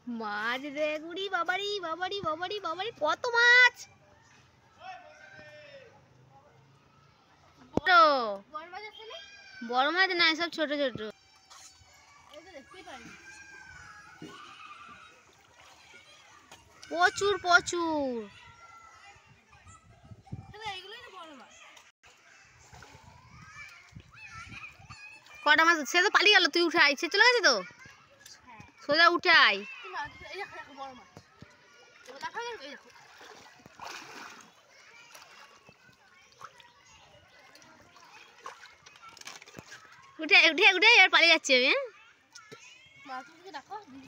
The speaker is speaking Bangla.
মাছ দেখ, উড়ি বাবারি বাবারি বাবারি বাবারি, কত মাছ! বড় মাছ না, সব ছোট ছোট। প্রচুর প্রচুর। কটা মাছ? সে তো পালিয়ে গেল, তুই উঠে আয়। সে চলে গেছে তো, সোজা উঠে আয়। উঠে উঠে উঠে এবার পালিয়ে যাচ্ছি আমি। হ্যাঁ।